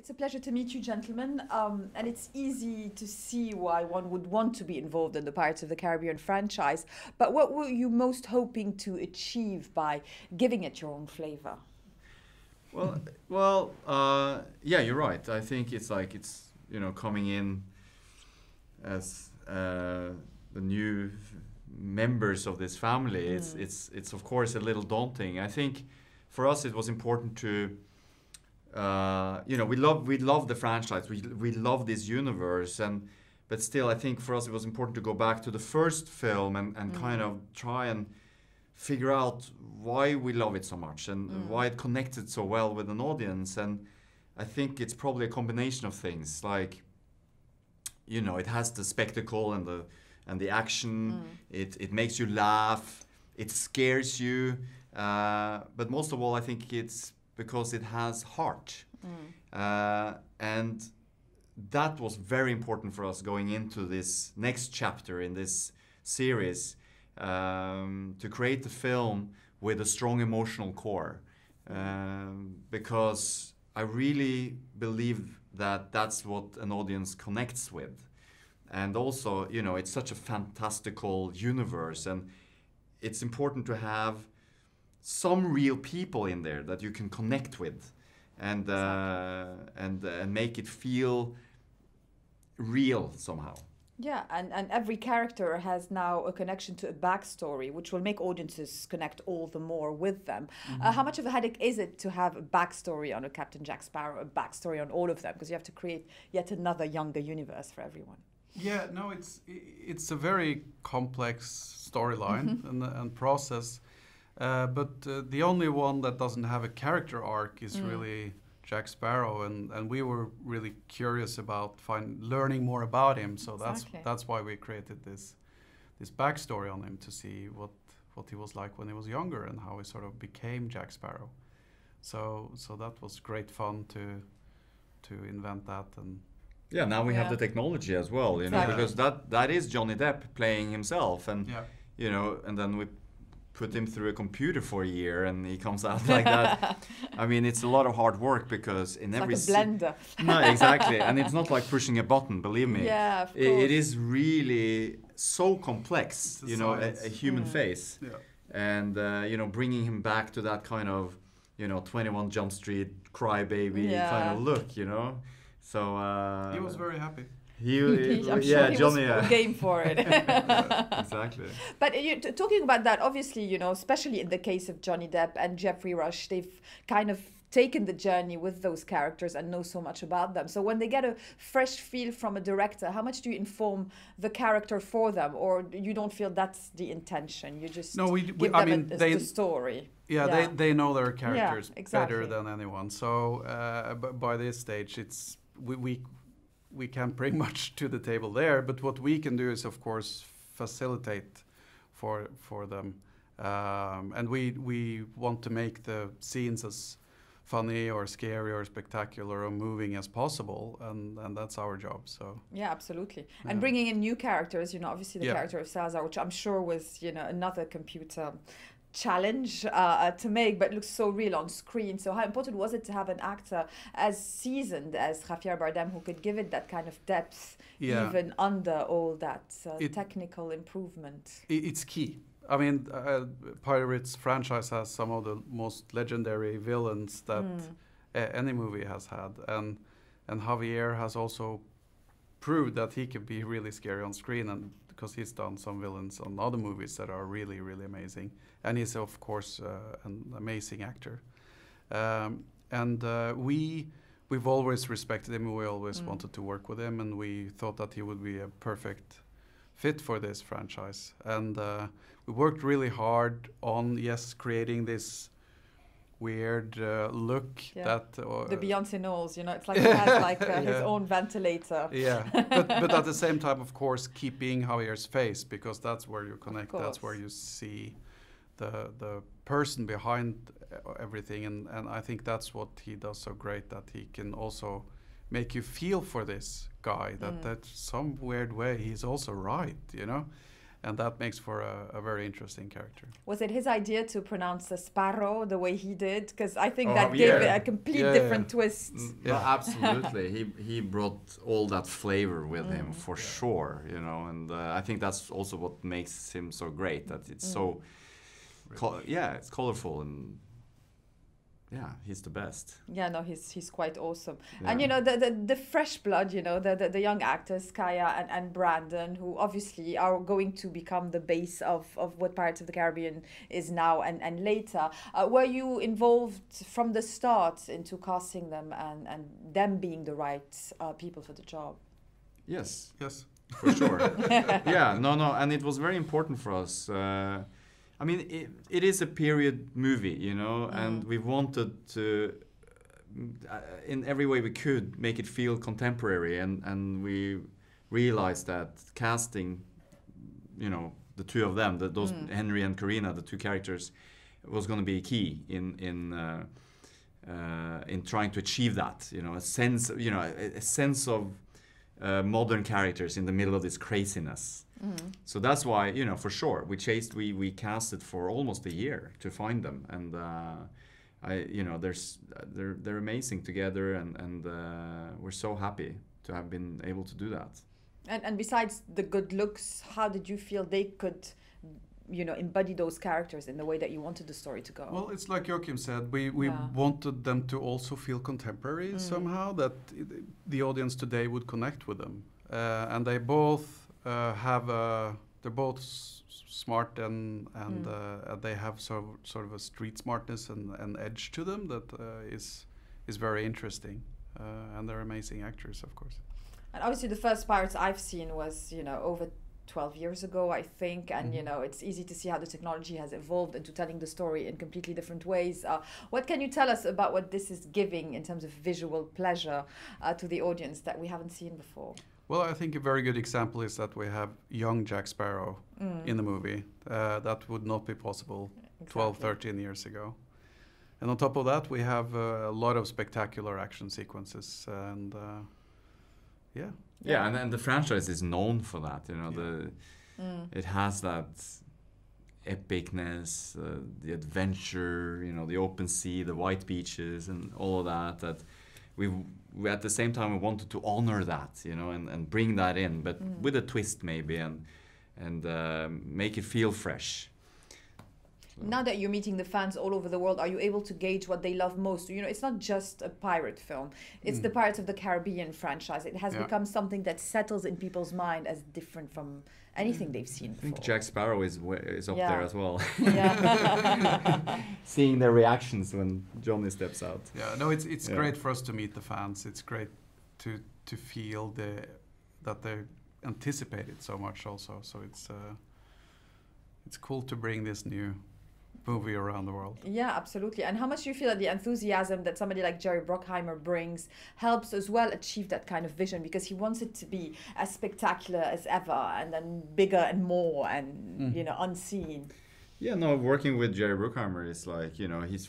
It's a pleasure to meet you, gentlemen. And it's easy to see why one would want to be involved in the Pirates of the Caribbean franchise. But what were you most hoping to achieve by giving it your own flavor? Yeah, you're right. I think it's coming in as the new members of this family. It's of course a little daunting. I think for us it was important to we love the franchise. We love this universe, but still I think for us it was important to go back to the first film and kind of try and figure out why we love it so much and why it connected so well with an audience. And I think it's probably a combination of things, like, you know, it has the spectacle and the action. It makes you laugh. It scares you. But most of all, I think it's because it has heart. And that was very important for us going into this next chapter in this series, to create the film with a strong emotional core. Because I really believe that that's what an audience connects with. And also, you know, it's such a fantastical universe, and it's important to have some real people in there that you can connect with, and make it feel real somehow. Yeah, and every character has now a connection to a backstory, which will make audiences connect all the more with them. How much of a headache is it to have a backstory on a Captain Jack Sparrow, a backstory on all of them? Because you have to create yet another younger universe for everyone. Yeah, no, it's a very complex storyline and process. But the only one that doesn't have a character arc is really Jack Sparrow, and we were really curious about learning more about him. So that's why we created this backstory on him, to see what he was like when he was younger and how he sort of became Jack Sparrow. So that was great fun to invent that. And yeah, now we have the technology as well, you know, because that is Johnny Depp playing himself, and you know, and then we put him through a computer for a year and he comes out like that. I mean, it's a lot of hard work, because in it's every like a blender. No, exactly. And it's not like pushing a button, believe me. Yeah, of course. It is really so complex, you know, a human face. Yeah. And you know, bringing him back to that kind of, you know, 21 Jump Street crybaby kind of look, you know. So he was very happy. I'm sure he Johnny, was game for it. Exactly. But talking about that, obviously, you know, especially in the case of Johnny Depp and Jeffrey Rush, they've kind of taken the journey with those characters and know so much about them. So when they get a fresh feel from a director, how much do you inform the character for them, or you don't feel that's the intention? You just give them the story. Yeah, they know their characters better than anyone. So by this stage, it's we can't bring much to the table there, but what we can do is, of course, facilitate for them, and we want to make the scenes as funny or scary or spectacular or moving as possible, and that's our job. So yeah, absolutely. And bringing in new characters, you know, obviously the character of Salazar, which I'm sure was, you know, another computer challenge to make, but looks so real on screen. So how important was it to have an actor as seasoned as Javier Bardem, who could give it that kind of depth, even under all that technical improvement? It's key. I mean, Pirates franchise has some of the most legendary villains that any movie has had, and Javier has also proved that he can be really scary on screen, and because he's done some villains on other movies that are really, really amazing. And he's, of course, an amazing actor. We've always respected him. We always wanted to work with him, and we thought that he would be a perfect fit for this franchise. And we worked really hard on, creating this weird look that the Beyonce nose, you know, it's like he has like his own ventilator. Yeah, but at the same time, of course, keeping Javier's face, because that's where you connect. That's where you see the person behind everything, and I think that's what he does so great, that he can also make you feel for this guy, that some weird way he's also right, you know. and that makes for a very interesting character. Was it his idea to pronounce sparrow the way he did? Because I think that gave it a complete different twist. No, absolutely. He brought all that flavor with him for sure, you know, and I think that's also what makes him so great, that it's so, it's colorful, and he's the best. Yeah, no, he's quite awesome. Yeah. And you know, the fresh blood, you know, the young actors, Kaya and Brandon, who obviously are going to become the base of what Pirates of the Caribbean is now and later. Were you involved from the start into casting them and them being the right people for the job? Yes. Yes. For sure. No, and it was very important for us. I mean, it is a period movie, you know, and we wanted to, in every way we could, make it feel contemporary, and we realized that casting, you know, the two of them, those Henry and Karina, the two characters, was going to be key in trying to achieve that, you know, a sense of modern characters in the middle of this craziness. So that's why, you know, for sure, we casted for almost a year to find them, and they're amazing together, and we're so happy to have been able to do that. And besides the good looks, how did you feel they could, you know, embody those characters in the way that you wanted the story to go? Well, it's like Joachim said, we wanted them to also feel contemporary somehow, that the audience today would connect with them, and they both. They're both smart and they have sort of a street smartness and edge to them that is very interesting, and they're amazing actors, of course. And obviously the first Pirates I've seen was, you know, over 12 years ago, I think, and you know, it's easy to see how the technology has evolved into telling the story in completely different ways. What can you tell us about what this is giving in terms of visual pleasure to the audience that we haven't seen before? Well, I think a very good example is that we have young Jack Sparrow in the movie. That would not be possible 12, 13 years ago. And on top of that, we have a lot of spectacular action sequences, and and the franchise is known for that, you know. It has that epicness, the adventure, you know, the open sea, the white beaches, and all of that we at the same time we wanted to honor that, you know, and bring that in, but with a twist maybe, and make it feel fresh. So. Now that you're meeting the fans all over the world, are you able to gauge what they love most? You know, it's not just a pirate film. It's the Pirates of the Caribbean franchise. It has become something that settles in people's mind as different from anything they've seen before. I think Jack Sparrow is up there as well. Yeah. Seeing their reactions when Johnny steps out. Yeah, no, it's great for us to meet the fans. It's great to feel that they anticipate it so much also. So it's cool to bring this new movie around the world. Yeah, absolutely. And how much do you feel that the enthusiasm that somebody like Jerry Bruckheimer brings helps as well achieve that kind of vision, because he wants it to be as spectacular as ever, and then bigger and more, and you know, unseen. Yeah, no, working with Jerry Bruckheimer is like, you know, he's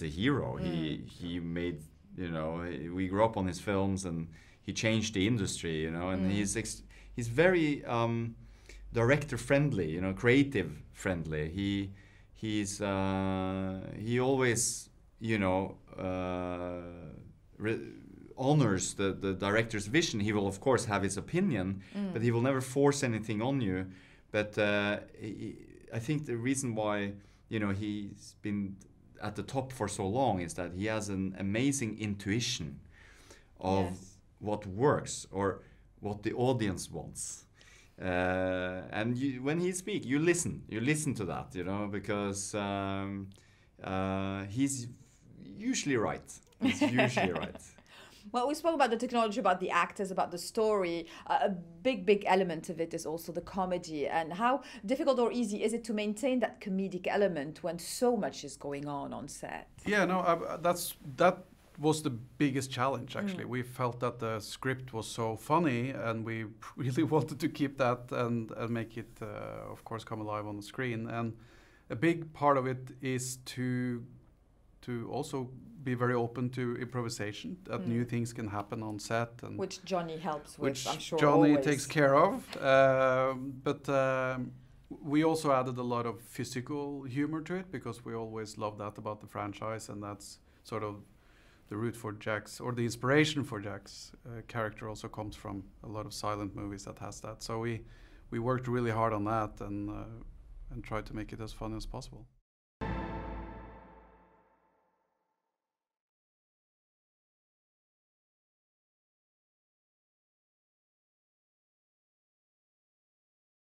a hero. He made, you know, we grew up on his films, and he changed the industry, you know, and he's very director friendly, you know, creative friendly. He always, you know, honors the director's vision. He will of course have his opinion, but he will never force anything on you. But I think the reason why, you know, he's been at the top for so long is that he has an amazing intuition of what works or what the audience wants. And when he speaks, you listen to that, you know, because he's usually right. He's usually right. Well, we spoke about the technology, about the actors, about the story. A big that of it is also the comedy, and how difficult or easy is it to maintain that comedic element when so much is going on set? Yeah, no, that was the biggest challenge, actually. We felt that the script was so funny, and we really wanted to keep that and make it, of course, come alive on the screen. And a big part of it is to also be very open to improvisation, that new things can happen on set. And which Johnny helps with, which I'm sure. Johnny always takes care of. But We also added a lot of physical humor to it because we always loved that about the franchise, and that's sort of the root for Jack's, or the inspiration for Jack's character also comes from a lot of silent movies that has that. So we worked really hard on that and tried to make it as fun as possible.